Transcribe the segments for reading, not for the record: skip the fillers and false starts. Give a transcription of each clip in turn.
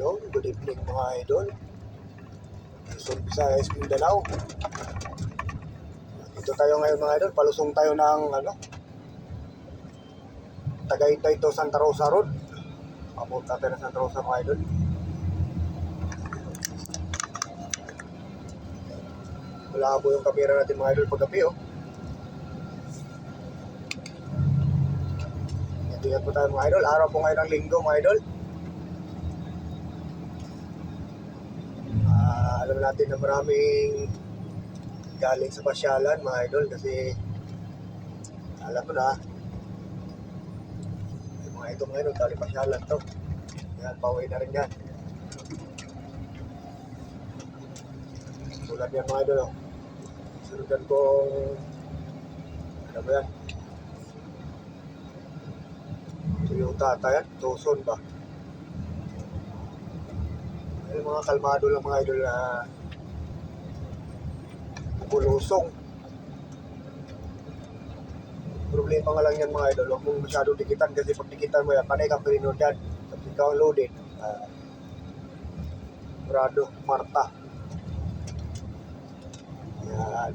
Yung, good evening mga idol. Luzon, Visayas, Mindanao. Dito tayo ngayon mga idol. Palusong tayo ng Tagaytay to Santa Rosa Road. Papunta tayo ng Santa Rosa mga idol. Malabo yung kamera natin mga idol paggabi oh. Ingat po tayo mga idol. Araw po ngayon ng linggo mga idol. Alam natin na maraming galing sa pasyalan mga idol kasi alam mo na yung mga ito mga idol galing pasyalan to. Yan, pauwi na rin yan. Sulat yan mga idol oh. Sunugan kong ano ba yan? Toyota yan, Tucson ba? Ay, mga kalmado lang mga idol na bulusong. Problema nga lang yan mga idol, huwag mong masyadong dikitan kasi pag dikitan mo yan, panay kang pininod yan. Tapos ikaw ang loaded. Murado, Marta.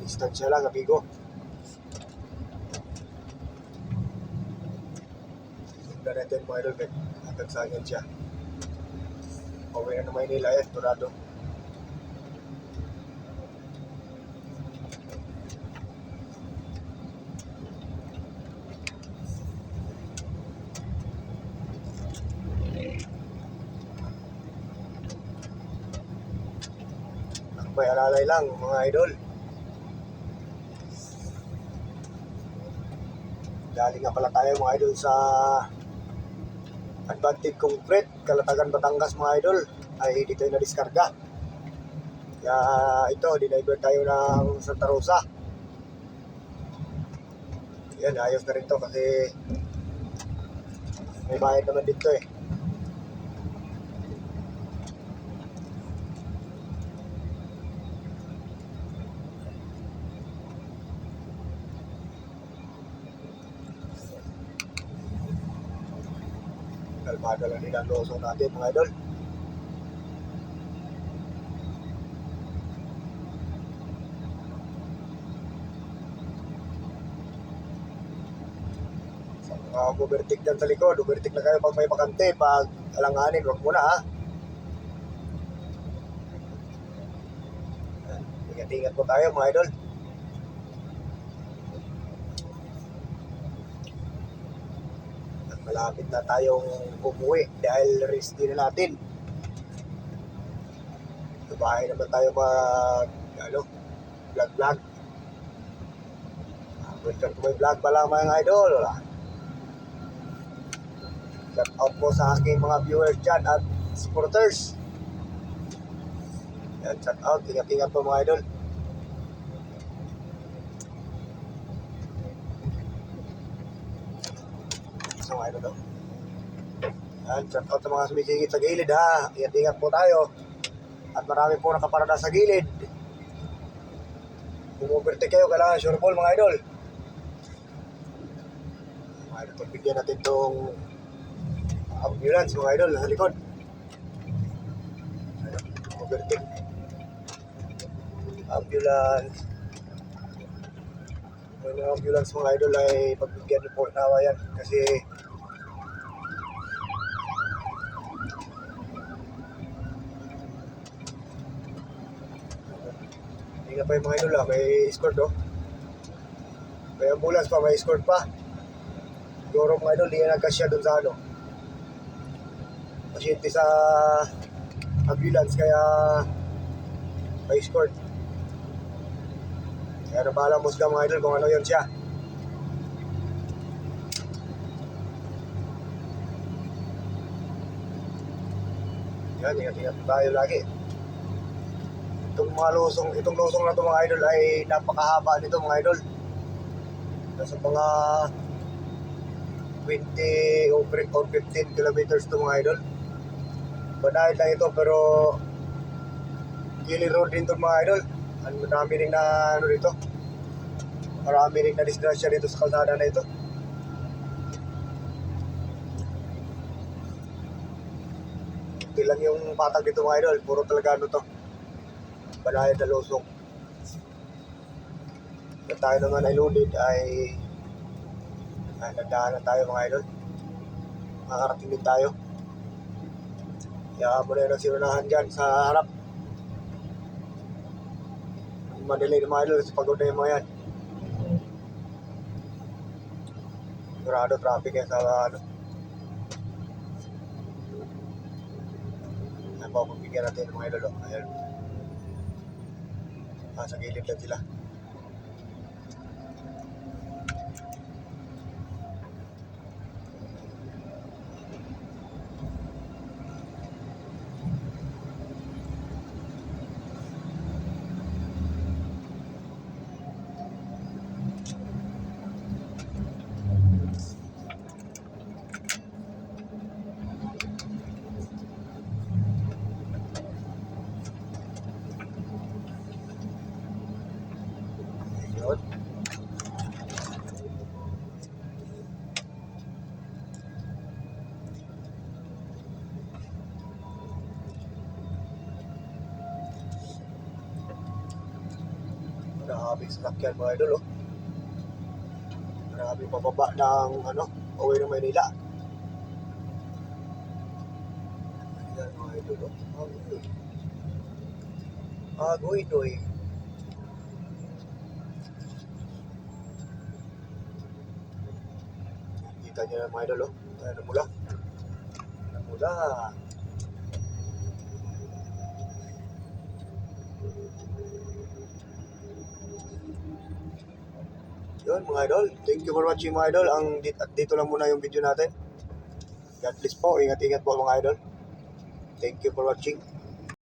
Distansya lang, amigo. Sundan natin mga idol, hanggang saan yan siya. Pauwi na ng Maynila yan, Murado. May alalay lang mga idol. Galing nga pala tayo mga idol sa Advantage Concrete, Kalatagan, Batangas mga idol. Ay dito yung na-diskarga. Kaya ito, diniver tayo ng Santa Rosa. Yan, ayos na rin to kasi may bayad naman dito eh. Kalmado lang din ang loso natin mga idol. Sa mga overtake dyan sa likod, overtake na kayo pag may bakante. Pag alanganin, huwag muna ha. Ingat-ingat po tayo mga idol. Malapit na tayong umuwi dahil rest din na natin. Sa bahay naman tayo mag vlog. Welcome to my vlog pa lang mga idol. Shout out po sa aking mga viewers dyan at supporters. Yan, shout out. Ingat-ingat po mga idol. So mga idol no? Yan, shout out sa mga sumisingit sa gilid ha. Ingat-ingat po tayo. At marami po nakaparada sa gilid. Kung overtake kayo, kailangan sure ball mga idol. Mga idol, pagbigyan natin itong ambulance mga idol sa likod. Overtake. Ambulance. Yung ambulance mga idol ay pagbigyan niyo po nawa yan. Kasi hindi nga pa yung mga idol may escort oh. May ambulance pa, may escort pa. Siguro mga idol, di na nagkasya dun sa pasyente sa ambulance kaya may escort. Kaya nabahala mo sila mga idol kung ano yun siya. Yan, ingat-ingat tayo lagi. Itong lusong na ito mga idol ay napakahaba nito mga idol. Nasa mga 20 or 15 kilometers ito mga idol. Badahit lang ito pero Gili Road din ito mga idol. Marami rin na dito. Marami rin na disgrasya dito sa kalsada na ito. Kunti lang yung patag dito mga idol. Puro talaga ano to. Banayad na lusong. Kaya tayo naman ay lulid ay nagdaanan tayo mga idol. Makakarating din tayo. Kaya muna yung sinunahan dyan sa harap. Madelay na mga idol kasi pagod na yung mga yan. Sigurado traffic yan sa ano. Ayan, papagbigyan natin mga idol. Ayan. Sa gilid lang sila. Yun. Maraming sasakyan mga idol, oh. Maraming pababa ng ano, uwi ng Maynila. Ayan mga idol, oh. Agoy. Agoy, doy. Kita niyo na mga idol, oh. Ayan, namula. Namula. Yun mga idol, thank you for watching mga idol. At dito lang muna yung video natin. God bless po, ingat-ingat po mga idol. Thank you for watching.